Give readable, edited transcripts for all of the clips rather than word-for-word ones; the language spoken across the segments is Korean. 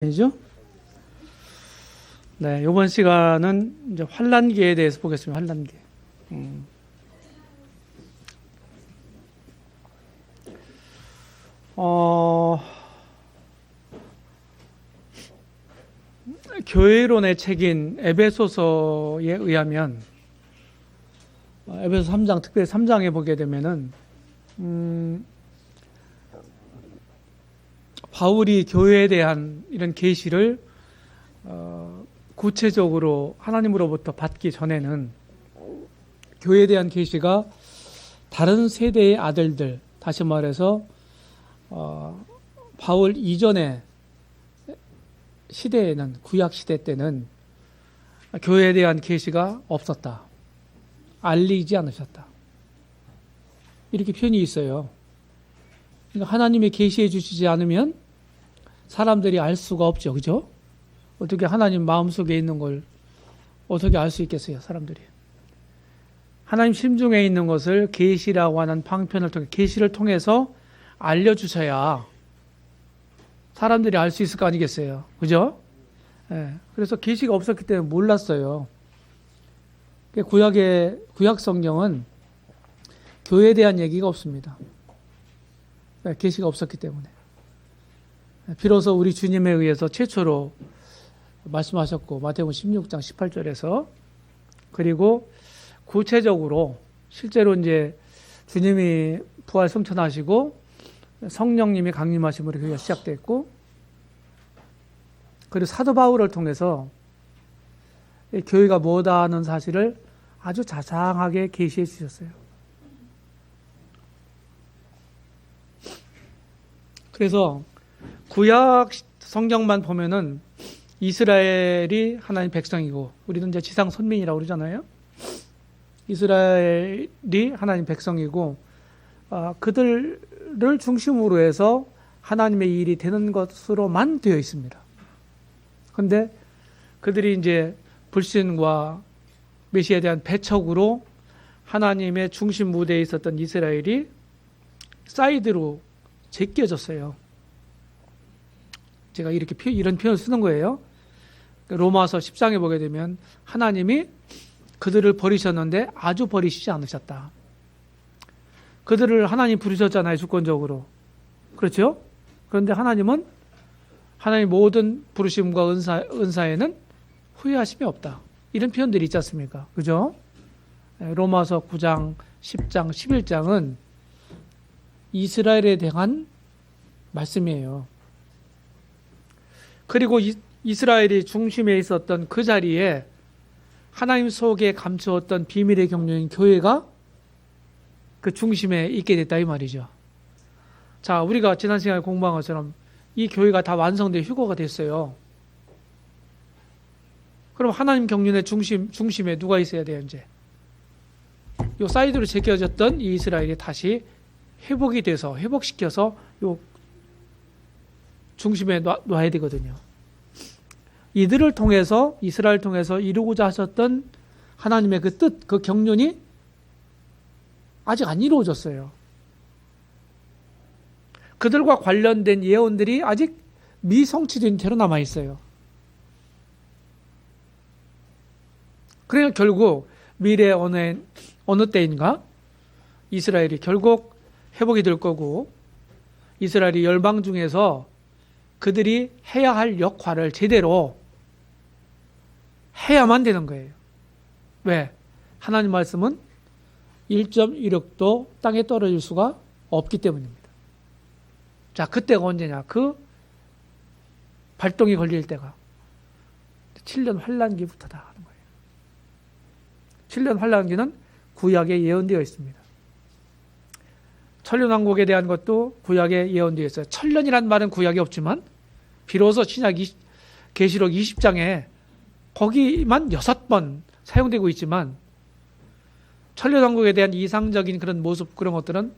이죠? 네, 이번 시간은 이제 환란기에 대해서 보겠습니다. 환란기. 어, 교회론의 책인 에베소서에 의하면 에베소 3장, 특별히 3장에 보게 되면은 바울이 교회에 대한 이런 계시를 구체적으로 하나님으로부터 받기 전에는 교회에 대한 계시가 다른 세대의 아들들, 다시 말해서 바울 이전의 시대에는, 구약 시대 때는 교회에 대한 계시가 없었다. 알리지 않으셨다. 이렇게 표현이 있어요. 그러니까 하나님이 계시해 주시지 않으면 사람들이 알 수가 없죠. 그죠? 어떻게 하나님 마음속에 있는 걸 어떻게 알 수 있겠어요, 사람들이. 하나님 심중에 있는 것을 계시라고 하는 방편을 통해, 계시를 통해서 알려주셔야 사람들이 알 수 있을 거 아니겠어요. 그죠? 예. 그래서 계시가 없었기 때문에 몰랐어요. 구약 성경은 교회에 대한 얘기가 없습니다. 계시가 없었기 때문에. 비로소 우리 주님에 의해서 최초로 말씀하셨고, 마태복음 16장 18절에서, 그리고 구체적으로 실제로 이제 주님이 부활 승천하시고 성령님이 강림하심으로 교회가 시작됐고, 그리고 사도 바울을 통해서 교회가 뭐다 하는 사실을 아주 자상하게 계시해 주셨어요. 그래서 구약 성경만 보면은 이스라엘이 하나님 백성이고, 우리는 이제 지상 선민이라고 그러잖아요. 이스라엘이 하나님 백성이고, 그들을 중심으로 해서 하나님의 일이 되는 것으로만 되어 있습니다. 그런데 그들이 이제 불신과 메시아에 대한 배척으로 하나님의 중심 무대에 있었던 이스라엘이 사이드로 제껴졌어요. 제가 이런 표현을 쓰는 거예요. 로마서 10장에 보게 되면 하나님이 그들을 버리셨는데 아주 버리시지 않으셨다. 그들을 하나님 부르셨잖아요, 주권적으로. 그렇죠? 그런데 하나님은 하나님 모든 부르심과 은사에는 후회하심이 없다. 이런 표현들이 있지 않습니까? 그죠? 로마서 9장, 10장, 11장은 이스라엘에 대한 말씀이에요. 그리고 이스라엘이 중심에 있었던 그 자리에 하나님 속에 감추었던 비밀의 경륜인 교회가 그 중심에 있게 됐다 이 말이죠. 자, 우리가 지난 시간에 공부한 것처럼 이 교회가 다 완성돼 휴거가 됐어요. 그럼 하나님 경륜의 중심에 누가 있어야 돼요, 이제? 요 사이드로 제껴졌던 이 이스라엘이 다시 회복이 돼서, 회복시켜서 요 중심에 놔야 되거든요. 이들을 통해서, 이스라엘을 통해서 이루고자 하셨던 하나님의 그 뜻, 그 경륜이 아직 안 이루어졌어요. 그들과 관련된 예언들이 아직 미성취된 채로 남아있어요. 그러니까 결국 미래 어느 때인가 이스라엘이 결국 회복이 될 거고, 이스라엘이 열방 중에서 그들이 해야 할 역할을 제대로 해야만 되는 거예요. 왜? 하나님 말씀은 1.16도 땅에 떨어질 수가 없기 때문입니다. 자, 그때가 언제냐? 그 발동이 걸릴 때가 7년 환란기부터다 하는 거예요. 7년 환란기는 구약에 예언되어 있습니다. 천년왕국에 대한 것도 구약에 예언되어 있어요. 천년이란 말은 구약에 없지만 비로소 계시록 20장에 거기만 6번 사용되고 있지만 천년왕국에 대한 이상적인 그런 모습, 그런 것들은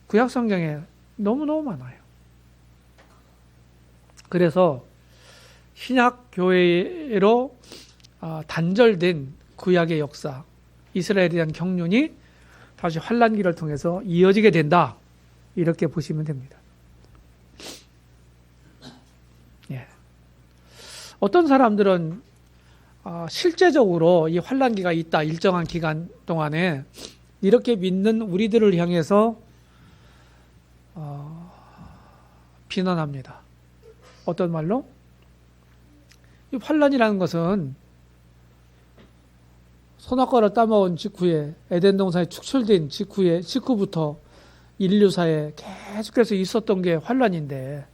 구약 성경에 너무너무 많아요. 그래서 신약 교회로 단절된 구약의 역사, 이스라엘에 대한 경륜이 다시 환란기를 통해서 이어지게 된다. 이렇게 보시면 됩니다. 예. 어떤 사람들은 실제적으로 이 환란기가 있다, 일정한 기간 동안에 이렇게 믿는 우리들을 향해서 비난합니다. 어떤 말로? 이 환란이라는 것은 선악과를 따먹은 직후에, 에덴 동산에 축출된 직후부터 인류사에 계속해서 있었던 게 환란인데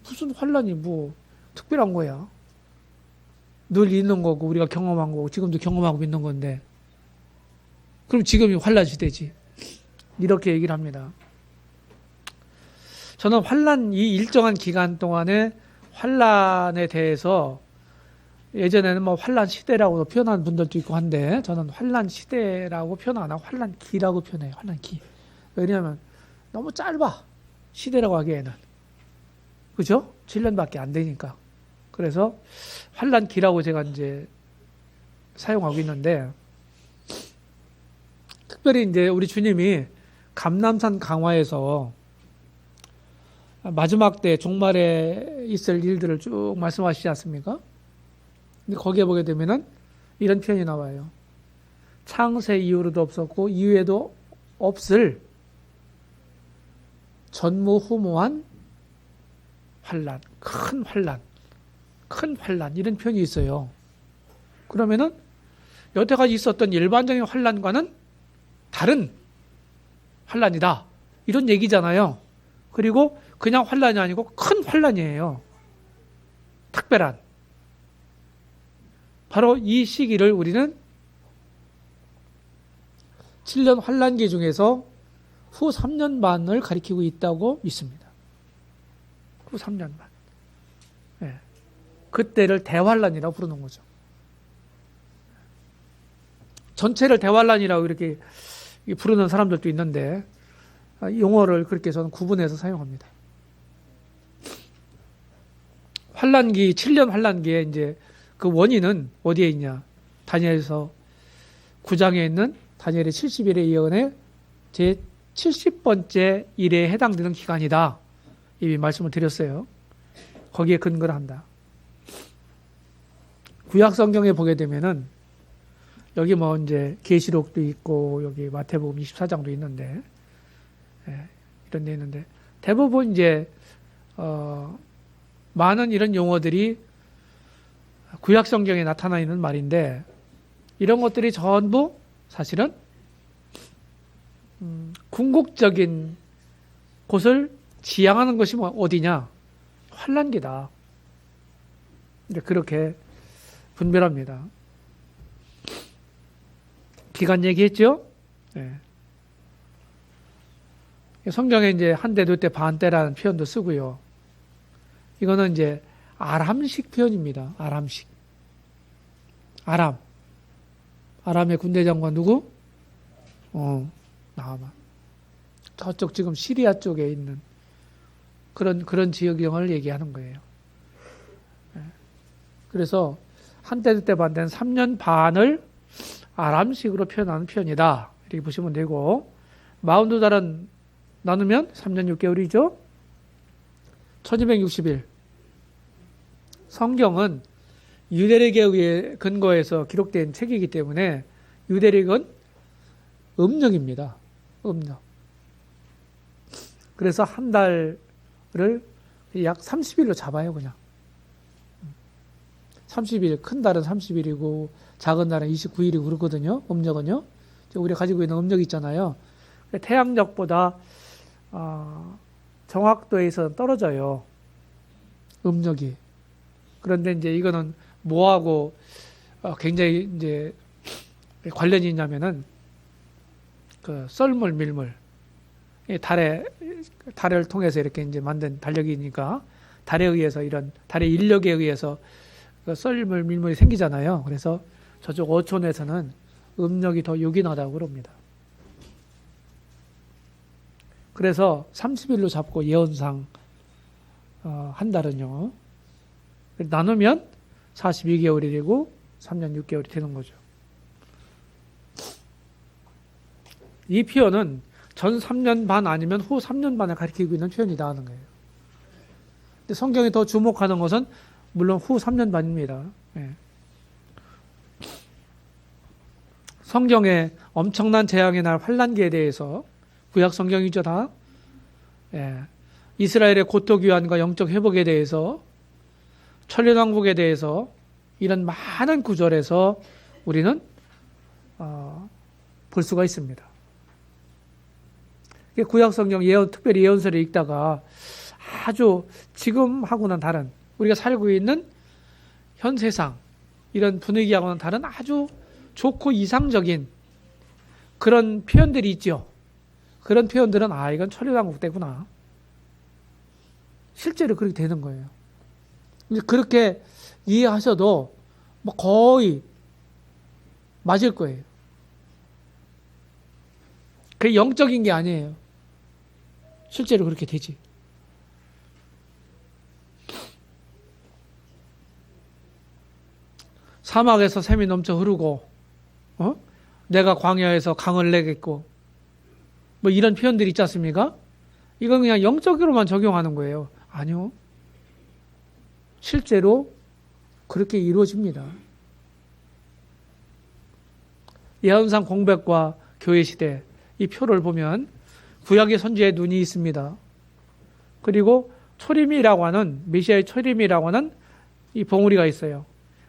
무슨 환란이 뭐 특별한 거야? 늘 있는 거고 우리가 경험한 거고 지금도 경험하고 있는 건데, 그럼 지금이 환란 시대지, 이렇게 얘기를 합니다. 저는 환란, 이 일정한 기간 동안에 환란에 대해서 예전에는 뭐 환란 시대라고 표현하는 분들도 있고 한데, 저는 환란 시대라고 표현 안 하고 환란기라고 표현해요. 환란기. 왜냐하면 너무 짧아, 시대라고 하기에는. 그죠? 7년밖에 안 되니까. 그래서 환란기라고 제가 이제 사용하고 있는데, 특별히 이제 우리 주님이 감람산 강화에서 마지막 때 종말에 있을 일들을 쭉 말씀하시지 않습니까? 근데 거기에 보게 되면은 이런 표현이 나와요. 창세 이후로도 없었고 이후에도 없을 전무후무한 환란, 큰 환란, 이런 표현이 있어요. 그러면은 여태까지 있었던 일반적인 환란과는 다른 환란이다, 이런 얘기잖아요. 그리고 그냥 환란이 아니고 큰 환란이에요. 특별한. 바로 이 시기를 우리는 7년 환란기 중에서 후 3년 반을 가리키고 있다고 믿습니다. 후 3년 반. 네. 그때를 대환란이라고 부르는 거죠. 전체를 대환란이라고 이렇게 부르는 사람들도 있는데, 용어를 그렇게 저는 구분해서 사용합니다. 환란기, 7년 환란기에 이제 그 원인은 어디에 있냐? 다니엘서 9장에 있는 다니엘의 70일의 예언의 제 70번째 일에 해당되는 기간이다, 이미 말씀을 드렸어요. 거기에 근거를 한다. 구약 성경에 보게 되면은 여기 뭐 이제 계시록도 있고 여기 마태복음 24장도 있는데, 이런 데 있는데 대부분 이제 많은 이런 용어들이 구약 성경에 나타나 있는 말인데, 이런 것들이 전부 사실은 궁극적인 곳을 지향하는 것이 어디냐? 환란기다. 이제 그렇게 분별합니다. 기간 얘기했죠? 네. 성경에 이제 한 때, 두 때, 반 때라는 표현도 쓰고요. 이거는 이제 아람식 표현입니다. 아람식. 아람의 군대 장관 누구? 나아만. 저쪽 지금 시리아 쪽에 있는 그런 지역명을 얘기하는 거예요. 그래서 한때, 두 때, 반 때는 3년 반을 아람식으로 표현하는 표현이다, 이렇게 보시면 되고, 42달은 나누면 3년 6개월이죠. 1260일. 성경은 유대력에 의해 근거해서 기록된 책이기 때문에 유대력은 음력입니다. 음력. 그래서 한 달을 약 30일로 잡아요, 그냥. 30일, 큰 달은 30일이고 작은 달은 29일이고 그렇거든요. 음력은요. 우리가 가지고 있는 음력이 있잖아요. 태양력보다 정확도에서 떨어져요, 음력이. 그런데 이제 이거는 뭐하고 굉장히 이제 관련이 있냐면은 그 썰물 밀물, 달을 통해서 이렇게 이제 만든 달력이니까 달에 의해서, 이런 달의 인력에 의해서 그 썰물 밀물이 생기잖아요. 그래서 저쪽 어촌에서는 음력이 더 요긴하다고 그럽니다. 그래서 30일로 잡고 예언상 한 달은요, 나누면 42개월이 되고 3년 6개월이 되는 거죠. 이 표현은 전 3년 반 아니면 후 3년 반을 가리키고 있는 표현이다 하는 거예요. 근데 성경이 더 주목하는 것은 물론 후 3년 반입니다. 예. 성경의 엄청난 재앙의 날 환란기에 대해서 구약 성경이죠 다. 예. 이스라엘의 고토 귀환과 영적 회복에 대해서 천년왕국에 대해서 이런 많은 구절에서 우리는 볼 수가 있습니다. 구약 성경 예언, 특별히 예언서를 읽다가 아주 지금하고는 다른 우리가 살고 있는 현 세상 이런 분위기하고는 다른 아주 좋고 이상적인 그런 표현들이 있죠. 그런 표현들은 이건 천년왕국 때구나. 실제로 그렇게 되는 거예요. 그렇게 이해하셔도 뭐 거의 맞을 거예요. 그게 영적인 게 아니에요. 실제로 그렇게 되지. 사막에서 샘이 넘쳐 흐르고, 내가 광야에서 강을 내겠고, 뭐 이런 표현들이 있지 않습니까? 이건 그냥 영적으로만 적용하는 거예요. 아니요. 실제로 그렇게 이루어집니다. 예언상 공백과 교회 시대, 이 표를 보면 구약의 선지의 눈이 있습니다. 그리고 초림이라고 하는, 메시아의 초림이라고 하는 이 봉우리가 있어요.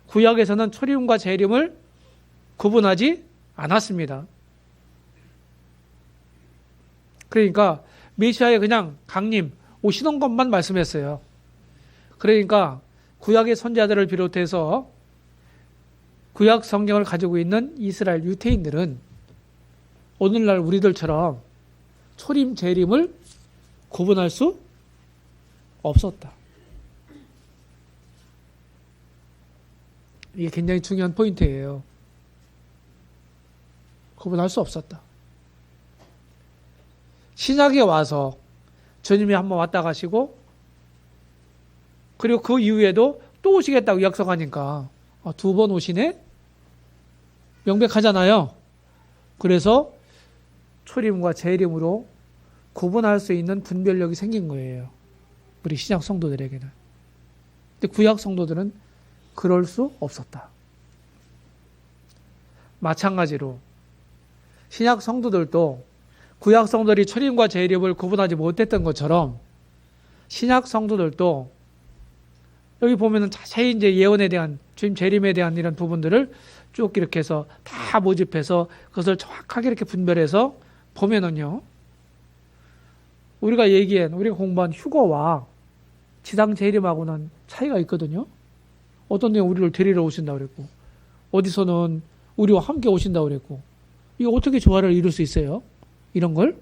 구약에서는 초림과 재림을 구분하지 않았습니다. 그러니까 메시아의 그냥 강림, 오시는 것만 말씀했어요. 그러니까 구약의 선지자들을 비롯해서 구약 성경을 가지고 있는 이스라엘 유대인들은 오늘날 우리들처럼 초림, 재림을 구분할 수 없었다. 이게 굉장히 중요한 포인트예요. 구분할 수 없었다. 신약에 와서 주님이 한번 왔다 가시고 그리고 그 이후에도 또 오시겠다고 약속하니까 두 번 오시네? 명백하잖아요. 그래서 초림과 재림으로 구분할 수 있는 분별력이 생긴 거예요. 우리 신약 성도들에게는. 근데 구약 성도들은 그럴 수 없었다. 마찬가지로 신약 성도들도 구약 성도들이 초림과 재림을 구분하지 못했던 것처럼 신약 성도들도 여기 보면은 자세히 이제 예언에 대한 주님 재림에 대한 이런 부분들을 쭉 이렇게 해서 다 모집해서 그것을 정확하게 이렇게 분별해서 보면은요. 우리가 공부한 휴거와 지상 재림하고는 차이가 있거든요. 어떤 데는 우리를 데리러 오신다고 그랬고 어디서는 우리와 함께 오신다고 그랬고 이거 어떻게 조화를 이룰 수 있어요? 이런 걸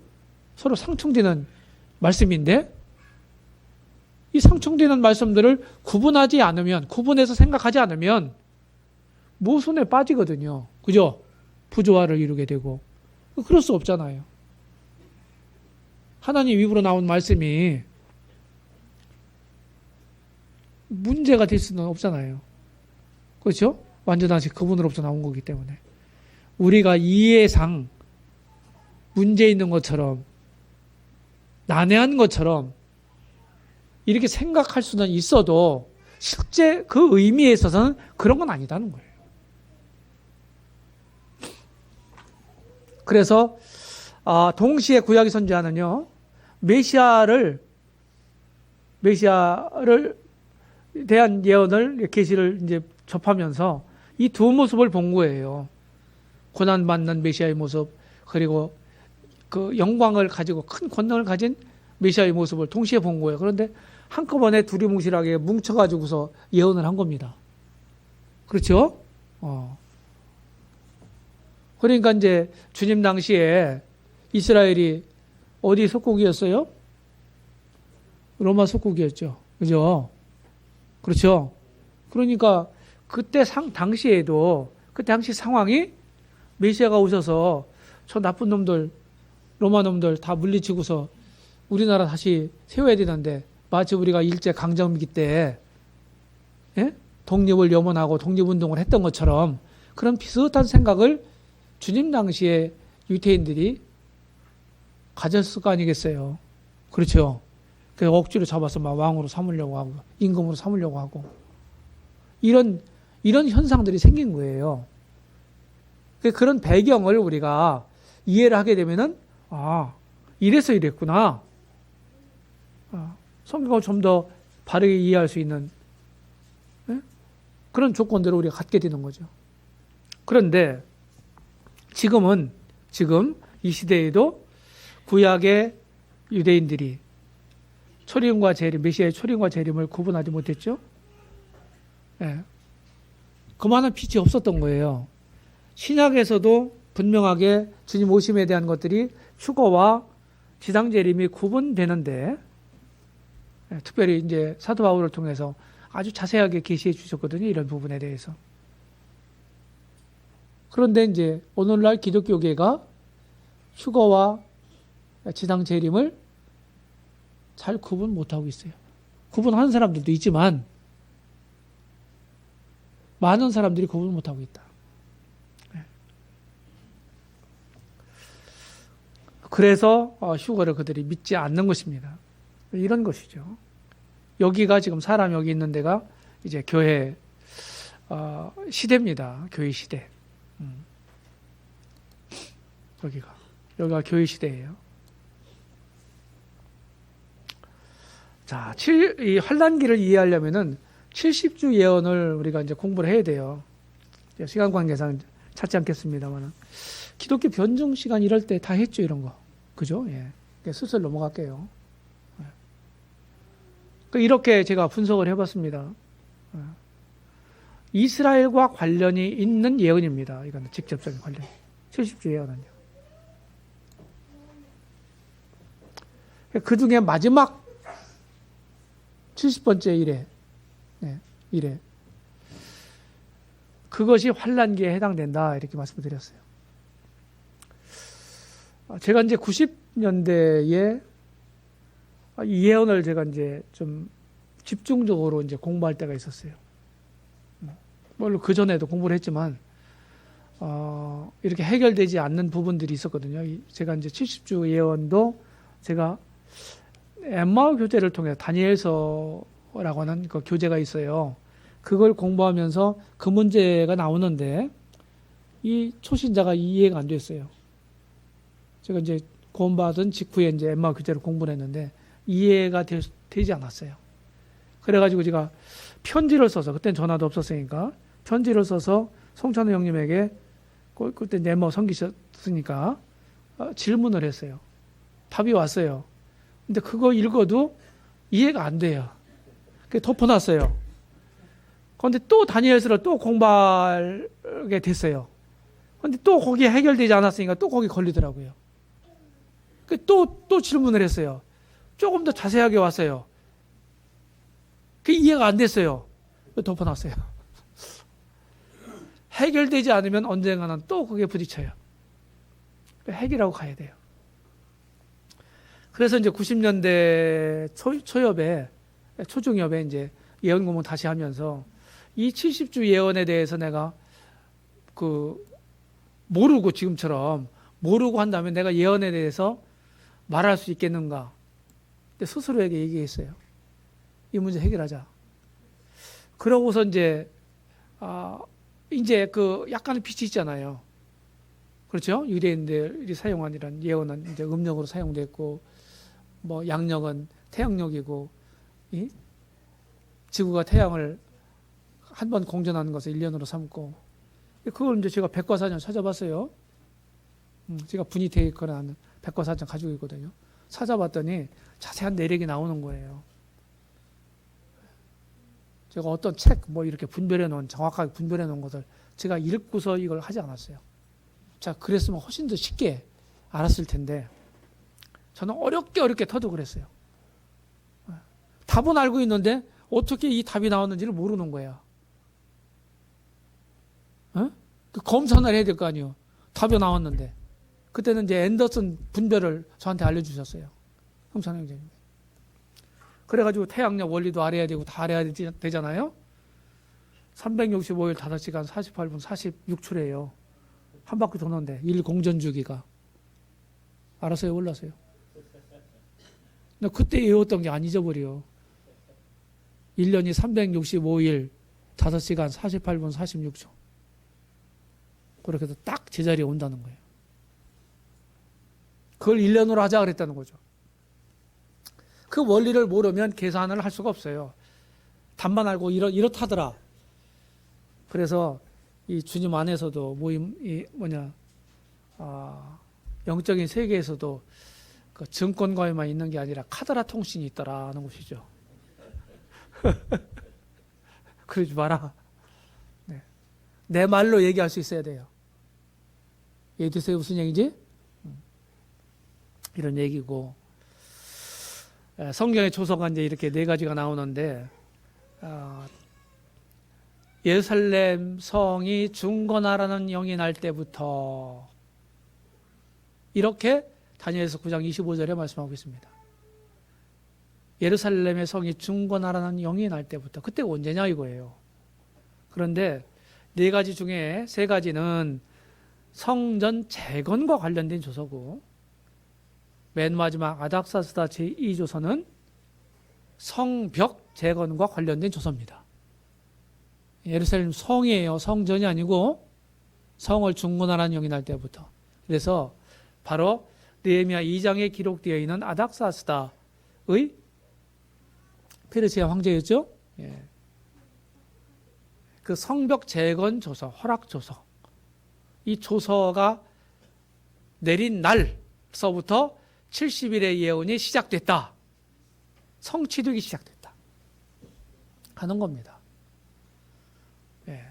서로 상충되는 말씀인데 이 상충되는 말씀들을 구분해서 생각하지 않으면 모순에 빠지거든요. 그죠? 부조화를 이루게 되고. 그럴 수 없잖아요. 하나님 입으로 나온 말씀이 문제가 될 수는 없잖아요. 그렇죠? 완전하신 그분으로부터 나온 거기 때문에. 우리가 이해상 문제 있는 것처럼 난해한 것처럼 이렇게 생각할 수는 있어도 실제 그 의미에 있어서는 그런 건 아니다는 거예요. 그래서 동시에 구약의 선지자는요. 메시아를 대한 예언을 계시를 이제 접하면서 이 두 모습을 본 거예요. 고난받는 메시아의 모습 그리고 그 영광을 가지고 큰 권능을 가진 메시아의 모습을 동시에 본 거예요. 그런데 한꺼번에 두리뭉실하게 뭉쳐가지고서 예언을 한 겁니다. 그렇죠? 그러니까 이제 주님 당시에 이스라엘이 어디 속국이었어요? 로마 속국이었죠. 그죠? 그렇죠? 그러니까 그때 당시 상황이 메시아가 오셔서 저 나쁜 놈들, 로마 놈들 다 물리치고서 우리나라 다시 세워야 되는데 마치 우리가 일제 강점기 때 독립을 염원하고 독립운동을 했던 것처럼 그런 비슷한 생각을 주님 당시에 유대인들이 가졌을 거 아니겠어요. 그렇죠. 그래서 억지로 잡아서 막 왕으로 삼으려고 하고 임금으로 삼으려고 하고 이런 현상들이 생긴 거예요. 그런 배경을 우리가 이해를 하게 되면은, 이래서 이랬구나. 성경을 좀 더 바르게 이해할 수 있는, 그런 조건들을 우리가 갖게 되는 거죠. 그런데 지금 이 시대에도 구약의 유대인들이 초림과 재림, 메시아의 초림과 재림을 구분하지 못했죠. 그만한 빛이 없었던 거예요. 신약에서도 분명하게 주님 오심에 대한 것들이 휴거와 지상 재림이 구분되는데, 특별히 이제 사도 바울을 통해서 아주 자세하게 계시해 주셨거든요. 이런 부분에 대해서. 그런데 이제 오늘날 기독교계가 휴거와 지상 재림을 잘 구분 못하고 있어요. 구분하는 사람들도 있지만 많은 사람들이 구분 못하고 있다. 그래서 휴거를 그들이 믿지 않는 것입니다. 이런 것이죠. 여기가 지금 사람 여기 있는 데가 이제 교회 시대입니다. 교회 시대. 여기가 교회 시대예요. 자, 이 환란기를 이해하려면은 70주 예언을 우리가 이제 공부를 해야 돼요. 시간 관계상 찾지 않겠습니다만, 기독교 변증 시간 이럴 때 다 했죠, 이런 거. 그죠? 예. 슬슬 넘어갈게요. 이렇게 제가 분석을 해봤습니다. 이스라엘과 관련이 있는 예언입니다. 이건 직접적인 관련. 70주 예언은요. 그 중에 마지막 70번째 일에 그것이 환란기에 해당된다 이렇게 말씀드렸어요. 제가 이제 90년대에 이 예언을 제가 이제 좀 집중적으로 이제 공부할 때가 있었어요. 물론 그 전에도 공부를 했지만 이렇게 해결되지 않는 부분들이 있었거든요. 제가 이제 70주 예언도 제가 엠마오 교재를 통해 다니엘서라고 하는 그 교재가 있어요. 그걸 공부하면서 그 문제가 나오는데 이 초신자가 이해가 안 됐어요. 제가 이제 구원받은 직후에 이제 엠마오 교재를 공부를 했는데 이해가 되지 않았어요. 그래가지고 제가 편지를 써서, 그때는 전화도 없었으니까 편지를 써서 송찬호 형님에게, 그때 엠마오 섬기셨으니까 질문을 했어요. 답이 왔어요. 근데 그거 읽어도 이해가 안 돼요. 그래서 덮어놨어요. 그런데 또 다니엘서를 또 공부하게 됐어요. 그런데 또 거기에 해결되지 않았으니까 또 거기 걸리더라고요. 또 질문을 했어요. 조금 더 자세하게 왔어요. 그게 이해가 안 됐어요. 덮어놨어요. 해결되지 않으면 언젠가는 또 그게 부딪혀요. 해결하고 가야 돼요. 그래서 이제 90년대 초중엽에 이제 예언 공부 다시 하면서 이 70주 예언에 대해서 내가 모르고, 지금처럼 모르고 한다면 내가 예언에 대해서 말할 수 있겠는가? 근데 스스로에게 얘기했어요. 이 문제 해결하자. 그러고서 이제 그 약간의 빛이 있잖아요. 그렇죠? 유대인들이 사용한 이런 예언은 이제 음력으로 사용됐고, 뭐 양력은 태양력이고, 지구가 태양을 한 번 공전하는 것을 1년으로 삼고, 그걸 이제 제가 백과사전 찾아봤어요. 제가 분이테이크라는 백과사전 가지고 있거든요. 찾아봤더니 자세한 내력이 나오는 거예요. 제가 어떤 책 이렇게 정확하게 분별해 놓은 것을 제가 읽고서 이걸 하지 않았어요. 자, 그랬으면 훨씬 더 쉽게 알았을 텐데 저는 어렵게 터득을 그랬어요. 답은 알고 있는데 어떻게 이 답이 나왔는지를 모르는 거예요. 검사를 해야 될 거 아니에요. 답이 나왔는데. 그때는 이제 앤더슨 분별을 저한테 알려주셨어요. 홍찬호 형제님. 그래가지고 태양력 원리도 알아야 되고 다 알아야 되잖아요. 365일 5시간 48분 46초래요. 한 바퀴 도는데 일 공전 주기가. 알았어요? 몰랐어요? 근데 그때 외웠던 게 안 잊어버려. 1년이 365일 5시간 48분 46초. 그렇게 해서 딱 제자리에 온다는 거예요. 그걸 1년으로 하자 그랬다는 거죠. 그 원리를 모르면 계산을 할 수가 없어요. 답만 알고 이렇다더라. 그래서 이 주님 안에서도 영적인 세계에서도 그 증권가에만 있는 게 아니라 카더라 통신이 있다라는 것이죠. 그러지 마라. 네. 내 말로 얘기할 수 있어야 돼요. 얘기하세요. 무슨 얘기지? 이런 얘기고, 성경의 초서가 이제 이렇게 4가지가 나오는데, 예루살렘 성이 중건하라는 영이 날 때부터 이렇게 다니엘서 9장 25절에 말씀하고 있습니다. 예루살렘의 성이 중건하라는 영이 날 때부터, 그때가 언제냐 이거예요. 그런데 4가지 중에 3가지는 성전 재건과 관련된 조서고, 맨 마지막 아닥사스다 제2조서는 성벽 재건과 관련된 조서입니다. 예루살렘 성이에요. 성전이 아니고 성을 중건하라는 영이 날 때부터. 그래서 바로 느헤미야 2장에 기록되어 있는 아닥사스다의 페르시아 황제였죠. 예. 그 성벽 재건 조서, 허락 조서, 이 조서가 내린 날서부터 70일의 예언이 시작됐다. 성취되기 시작됐다. 하는 겁니다. 예.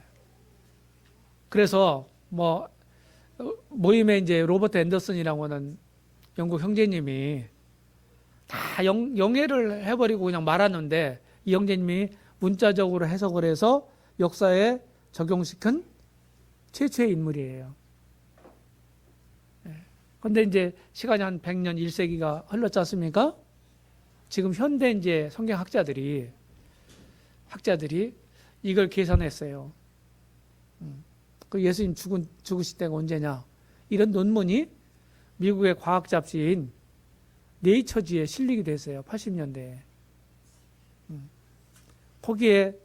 그래서 모임에 이제 로버트 앤더슨이라고 하는 영국 형제님이 다 영해를 해버리고 그냥 말하는데, 이 형제님이 문자적으로 해석을 해서 역사에 적용시킨 최초의 인물이에요. 그런데 이제 시간이 한 100년, 1세기가 흘렀지 않습니까? 지금 현대 이제 성경학자들이 이걸 계산했어요. 그 예수님 죽으실 때가 언제냐? 이런 논문이 미국의 과학 잡지인 네이처지에 실리게 됐어요. 80년대에. 거기에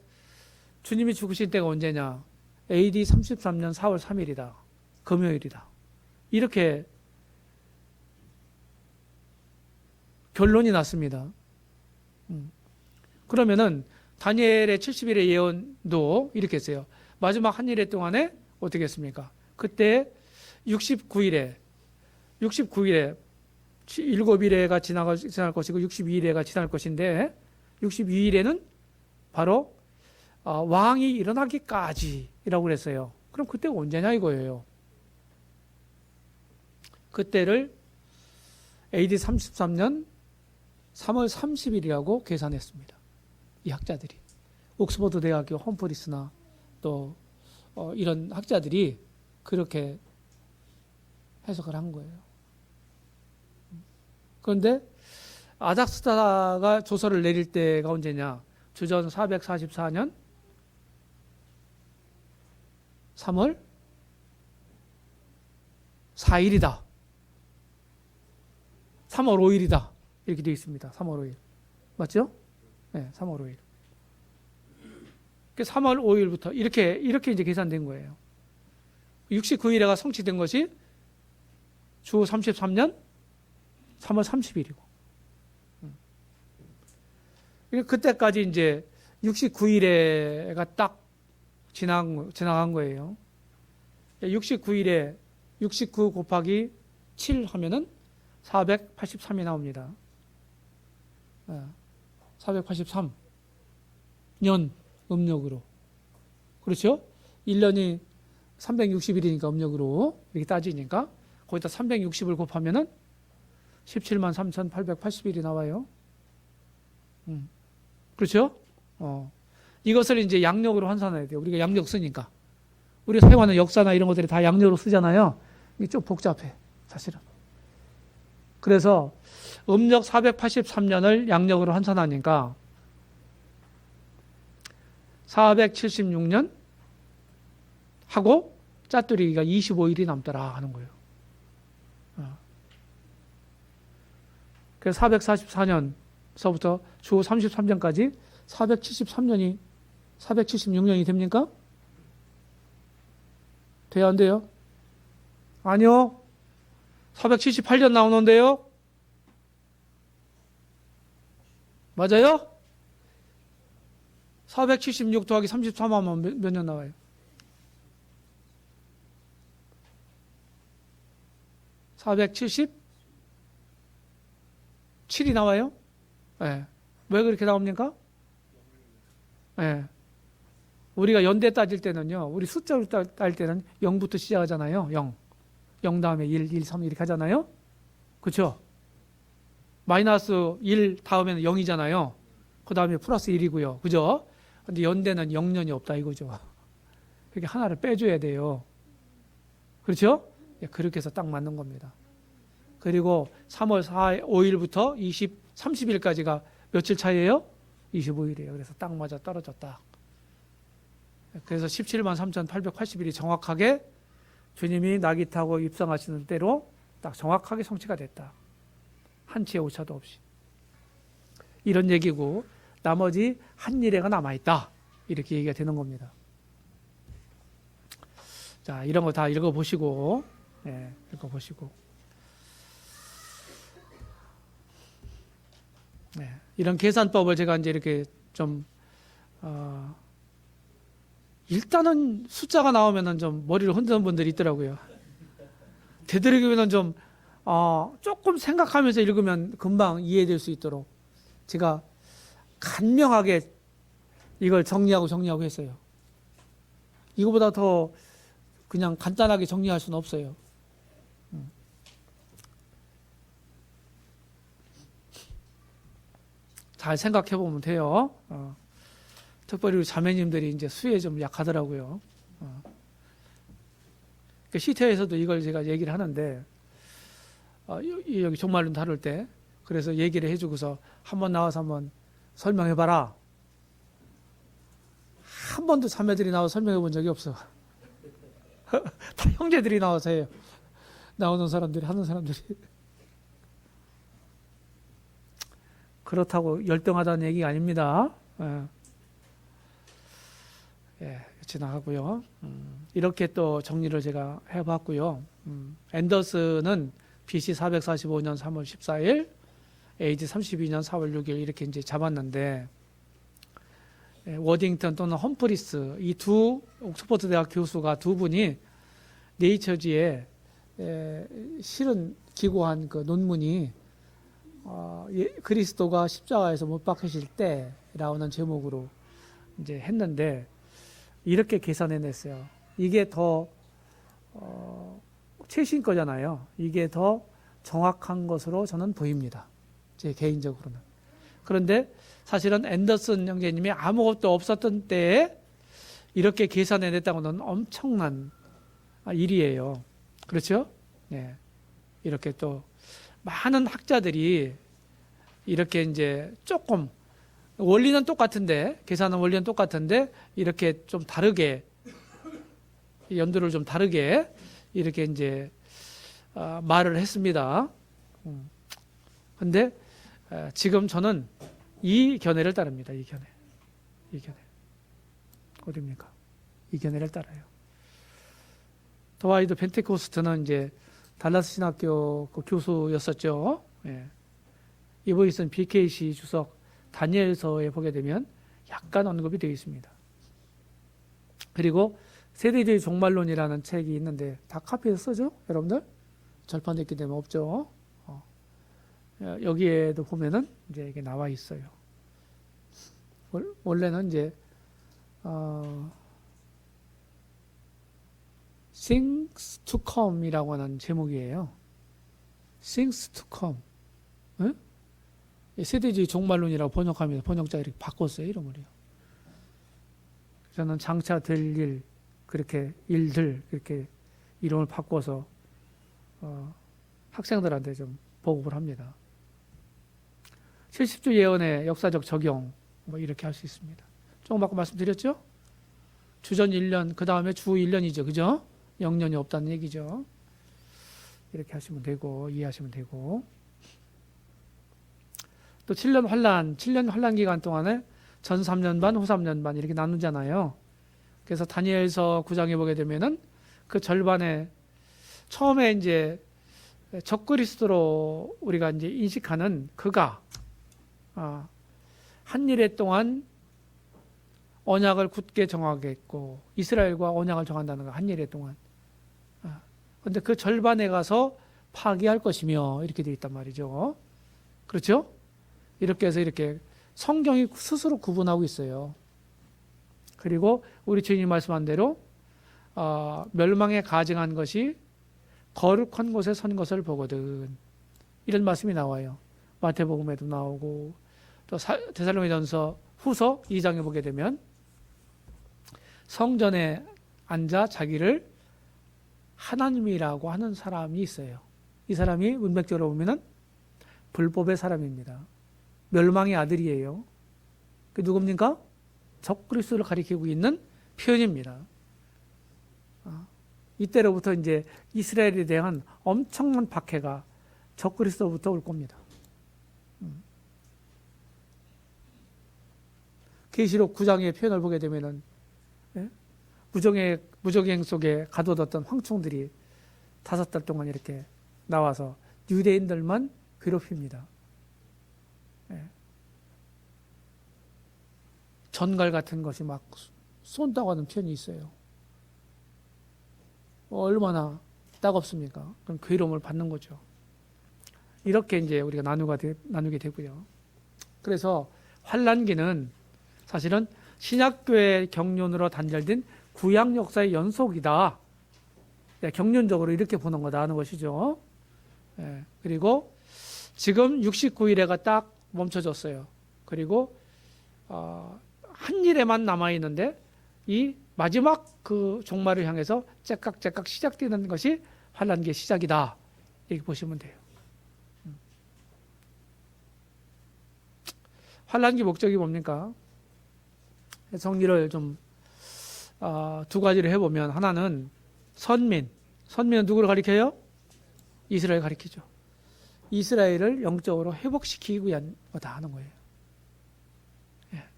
주님이 죽으실 때가 언제냐? AD 33년 4월 3일이다. 금요일이다. 이렇게 결론이 났습니다. 그러면은 다니엘의 70일의 예언도 이렇게 했어요. 마지막 한 일회 동안에 어떻게 했습니까? 그때 69일에 7일회가 지날 것이고 62일회가 지날 것인데, 62일에는 바로 왕이 일어나기까지라고 그랬어요. 그럼 그때가 언제냐 이거예요. 그때를 AD 33년 3월 30일이라고 계산했습니다. 이 학자들이. 옥스퍼드 대학교 험프리스나 또 이런 학자들이 그렇게 해석을 한 거예요. 그런데 아닥사스다가 조서를 내릴 때가 언제냐? 주전 444년 3월 4일이다. 3월 5일이다. 이렇게 되어 있습니다. 3월 5일. 맞죠? 네, 3월 5일. 3월 5일부터 이렇게 이제 계산된 거예요. 69일에가 성취된 것이 주 33년 3월 30일이고. 그때까지 이제 69일에가 딱 지나간 거예요. 69일에 69 곱하기 7 하면은 483이 나옵니다. 483년 음력으로. 그렇죠? 1년이 360일이니까 음력으로 이렇게 따지니까 거기다 360을 곱하면은 17만 3,880일이 나와요. 그렇죠? 이것을 이제 양력으로 환산해야 돼요. 우리가 양력 쓰니까. 우리 사용하는 역사나 이런 것들이 다 양력으로 쓰잖아요. 이게 좀 복잡해, 사실은. 그래서 음력 483년을 양력으로 환산하니까 476년 하고 짜투리가 25일이 남더라 하는 거예요. 그래서 444년서부터 주 33년까지 473년이 476년이 됩니까? 돼요, 안 돼요? 아니요. 478년 나오는데요? 맞아요? 476 더하기 33하면 몇 년 나와요? 477이 나와요? 네. 왜 그렇게 나옵니까? 네. 우리가 연대 따질 때는요, 우리 숫자로 따질 때는 0부터 시작하잖아요. 0. 0 다음에 1, 2, 3 이렇게 하잖아요. 그렇죠? 마이너스 1 다음에는 0이잖아요. 그 다음에 플러스 1이고요. 그죠? 근데 연대는 0년이 없다 이거죠. 그렇게 하나를 빼줘야 돼요. 그렇죠? 예, 그렇게 해서 딱 맞는 겁니다. 그리고 3월 5일부터 30일까지가 며칠 차이예요? 25일이에요. 그래서 딱 맞아 떨어졌다. 그래서 17만 3,880일이 정확하게 주님이 나귀 타고 입성하시는 때로 딱 정확하게 성취가 됐다. 한치의 오차도 없이. 이런 얘기고 나머지 한 일회가 남아있다. 이렇게 얘기가 되는 겁니다. 자, 이런 거 다 읽어보시고, 네, 읽어보시고. 네, 이런 계산법을 제가 이제 이렇게 좀, 일단은 숫자가 나오면은 좀 머리를 흔드는 분들이 있더라고요. 되도록이면 좀, 조금 생각하면서 읽으면 금방 이해될 수 있도록 제가 간명하게 이걸 정리하고 했어요. 이거보다 더 그냥 간단하게 정리할 수는 없어요. 잘 생각해 보면 돼요. 특별히 우리 자매님들이 이제 수에 좀 약하더라고요. 시태에서도 이걸 제가 얘기를 하는데, 여기 종말론 다룰 때, 그래서 얘기를 해주고서 한번 나와서 한번 설명해봐라. 한 번도 자매들이 나와서 설명해 본 적이 없어. 다 형제들이 나와서 해요. 나오는 사람들이, 하는 사람들이. 그렇다고 열등하다는 얘기가 아닙니다. 예, 지나가고요. 이렇게 또 정리를 제가 해봤고요. 앤더슨은 BC 445년 3월 14일, AD 32년 4월 6일 이렇게 이제 잡았는데, 워딩턴 또는 험프리스 이 두 옥스퍼드 대학 교수가 두 분이 네이처지에 실은 기고한 그 논문이 그리스도가 십자가에서 못 박히실 때라는 제목으로 이제 했는데 이렇게 계산해냈어요. 이게 더 최신 거잖아요. 이게 더 정확한 것으로 저는 보입니다. 제 개인적으로는. 그런데 사실은 앤더슨 형제님이 아무것도 없었던 때에 이렇게 계산해냈다고 하는 엄청난 일이에요. 그렇죠? 네. 이렇게 또 많은 학자들이 이렇게 이제 조금 원리는 똑같은데 계산은 원리는 똑같은데 이렇게 좀 다르게 연도를 좀 다르게 이렇게 이제 말을 했습니다. 근데 지금 저는 이 견해를 따릅니다. 이 견해. 어디입니까? 이 견해를 따라요. 더와이드 펜테코스트는 이제 달라스 신학교 그 교수였었죠. 예. 이번에 쓴 BKC 주석 다니엘서에 보게 되면 약간 언급이 되어 있습니다. 그리고 세대주의 종말론이라는 책이 있는데 다 카피해서 쓰죠? 여러분들? 절판됐기 때문에 없죠? 여기에도 보면은 이제 이게 나와 있어요. 원래는 이제 Things to Come이라고 하는 제목이에요. Things to Come. 네? 세대주의 종말론이라고 번역하면서 번역자 이렇게 바꿨어요. 이름을요. 저는 장차 될 일, 그렇게 일들 이렇게 이름을 바꿔서 학생들한테 좀 보급을 합니다. 70주 예언의 역사적 적용 뭐 이렇게 할 수 있습니다. 조금 아까 말씀드렸죠? 주전 1년, 그 다음에 주 1년이죠. 그죠? 0년이 없다는 얘기죠. 이렇게 하시면 되고 이해하시면 되고 또 7년 환란 기간 동안에 전 3년 반, 후 3년 반 이렇게 나누잖아요. 그래서 다니엘서 9장에 보게 되면은 그 절반에 처음에 이제 적그리스도로 우리가 이제 인식하는 그가 한 일해 동안 언약을 굳게 정하겠고 이스라엘과 언약을 정한다는 거 한 일해 동안. 그런데 그 절반에 가서 파기할 것이며 이렇게 되어 있단 말이죠. 그렇죠? 이렇게 해서 이렇게 성경이 스스로 구분하고 있어요. 그리고 우리 주인이 말씀한 대로 멸망에 가증한 것이 거룩한 곳에 선 것을 보거든. 이런 말씀이 나와요. 마태복음에도 나오고 또 데살로니가전서 후서 2장에 보게 되면 성전에 앉아 자기를 하나님이라고 하는 사람이 있어요. 이 사람이 문맥적으로 보면은 불법의 사람입니다. 멸망의 아들이에요. 그 누굽니까? 적그리스도를 가리키고 있는 표현입니다. 이때로부터 이제 이스라엘에 대한 엄청난 박해가 적그리스도부터 올 겁니다. 계시록 9장의 표현을 보게 되면은 무적행 속에 가둬뒀던 황충들이 5달 동안 이렇게 나와서 유대인들만 괴롭힙니다. 전갈 같은 것이 막 쏜다고 하는 표현이 있어요. 얼마나 따갑습니까? 그럼 괴로움을 받는 거죠. 이렇게 이제 우리가 나누게 되고요. 그래서 환란기는 사실은 신약교회 경륜으로 단절된 구약 역사의 연속이다. 경륜적으로 이렇게 보는 거다 하는 것이죠. 그리고 지금 69일에가 딱 멈춰졌어요. 그리고 한 일에만 남아 있는데 이 마지막 그 종말을 향해서 째깍째깍 시작되는 것이 환란기의 시작이다. 이렇게 보시면 돼요. 환란기 목적이 뭡니까? 정리를 좀 두 가지를 해보면 하나는 선민은 누구를 가리켜요? 이스라엘 가리키죠. 이스라엘을 영적으로 회복시키기 위한 거다 하는 거예요.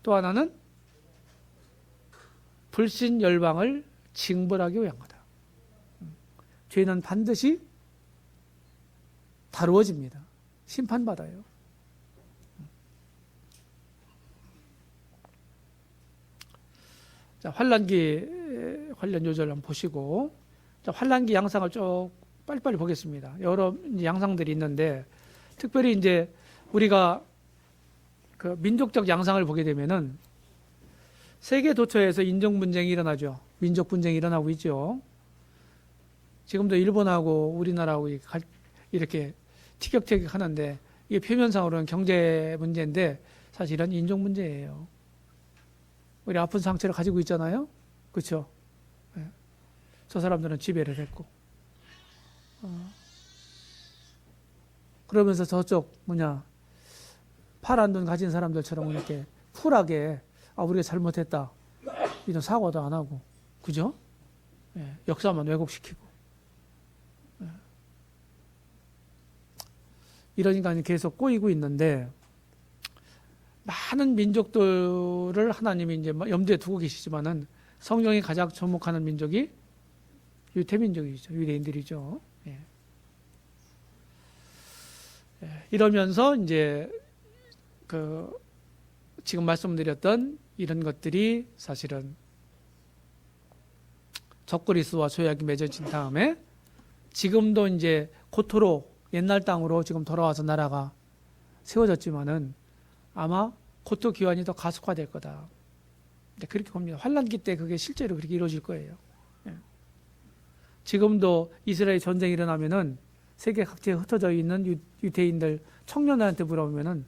또 하나는 불신 열방을 징벌하기 위한 거다. 죄는 반드시 다루어집니다. 심판받아요. 자, 환란기 관련 요절을 한번 보시고, 자, 환란기 양상을 쭉 빨리빨리 보겠습니다. 여러 양상들이 있는데, 특별히 이제 우리가 그 민족적 양상을 보게 되면은 세계 도처에서 인종 분쟁이 일어나죠. 민족 분쟁이 일어나고 있죠. 지금도 일본하고 우리나라하고 이렇게 티격태격 하는데 이게 표면상으로는 경제 문제인데 사실은 인종 문제예요. 우리 아픈 상처를 가지고 있잖아요. 그렇죠? 저 사람들은 지배를 했고 그러면서 저쪽 파란 눈 가진 사람들처럼 이렇게 쿨하게 우리가 잘못했다 이런 사과도 안 하고 그죠? 역사만 왜곡시키고 이런 인간이 계속 꼬이고 있는데 많은 민족들을 하나님이 이제 염두에 두고 계시지만은 성경이 가장 접목하는 민족이 유태민족이죠. 유대인들이죠. 이러면서 이제 지금 말씀드렸던 이런 것들이 사실은 적그리스도와 조약이 맺어진 다음에 지금도 이제 고토로 옛날 땅으로 지금 돌아와서 나라가 세워졌지만은 아마 고토 기환이 더 가속화될 거다. 그렇게 봅니다. 환란기 때 그게 실제로 그렇게 이루어질 거예요. 지금도 이스라엘 전쟁이 일어나면은 세계 각지에 흩어져 있는 유대인들 청년들한테 물어보면은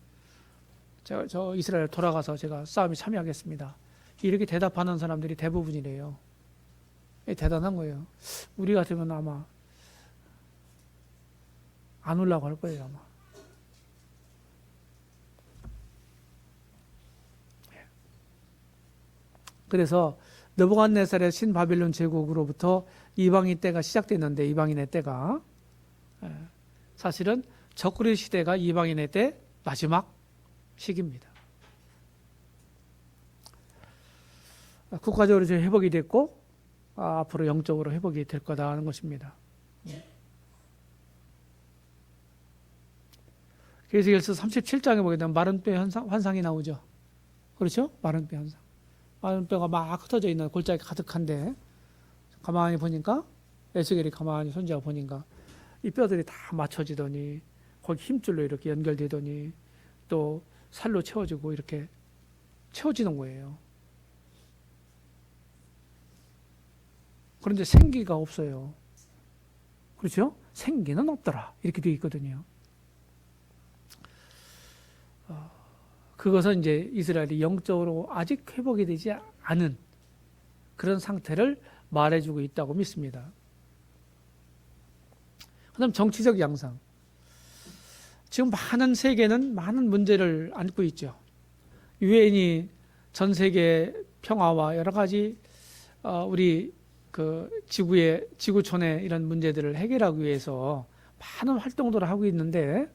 저 이스라엘 돌아가서 제가 싸움에 참여하겠습니다. 이렇게 대답하는 사람들이 대부분이래요. 대단한 거예요. 우리 같으면 아마 안 오려고 할 거예요, 아마. 그래서 느부갓네살의 신바빌론 제국으로부터 이방인 때가 시작됐는데 이방인의 때가 사실은 적그리스도 시대가 이방인의 때 마지막 시기입니다. 국가적으로 이제 회복이 됐고 앞으로 영적으로 회복이 될 거다 하는 것입니다. 계시록에서 37장에 보게 되면 마른 뼈 환상이 나오죠. 그렇죠? 마른 뼈 환상. 마른 뼈가 막 흩어져 있는 골짜기 가득한데 가만히 보니까 에스겔이 가만히 손자가 보니까 이 뼈들이 다 맞춰지더니 거기 힘줄로 이렇게 연결되더니 또 살로 채워지고 이렇게 채워지는 거예요. 그런데 생기가 없어요. 그렇죠? 생기는 없더라. 이렇게 되어 있거든요. 그것은 이제 이스라엘이 영적으로 아직 회복이 되지 않은 그런 상태를 말해주고 있다고 믿습니다. 그다음 정치적 양상. 지금 많은 세계는 많은 문제를 안고 있죠. 유엔이 전 세계 평화와 여러 가지 우리 그 지구촌의 이런 문제들을 해결하기 위해서 많은 활동들을 하고 있는데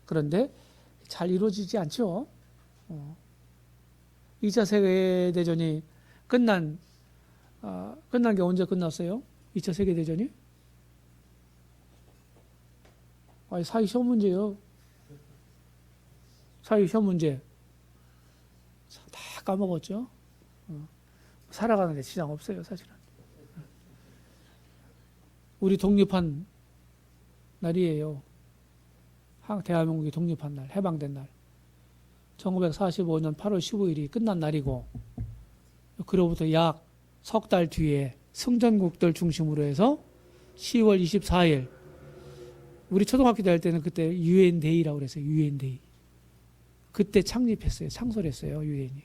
그런데 잘 이루어지지 않죠. 2차 세계대전이 끝난 게 언제 끝났어요? 2차 세계대전이? 사회 시험 문제요. 사회 시험 문제. 다 까먹었죠. 살아가는데 지장 없어요, 사실은. 우리 독립한 날이에요. 대한민국이 독립한 날, 해방된 날. 1945년 8월 15일이 끝난 날이고, 그로부터 약 석 달 뒤에 승전국들 중심으로 해서 10월 24일, 우리 초등학교 다닐 때는 그때 유엔 데이라고 그랬어요. 유엔 데이. 그때 창립했어요. 창설했어요. 유엔이.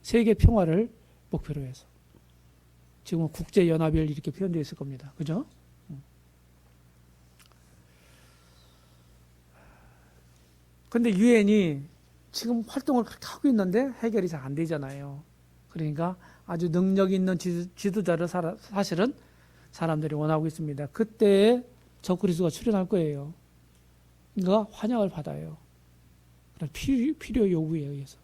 세계 평화를 목표로 해서. 지금은 국제연합일 이렇게 표현되어 있을 겁니다. 그죠? 근데 유엔이 지금 활동을 그렇게 하고 있는데 해결이 잘 안 되잖아요. 그러니까 아주 능력 있는 지도자를 사실은 사람들이 원하고 있습니다. 그때 적그리스도가 출현할 거예요. 그러니까 환영을 받아요. 그런 필요 요구에 의해서.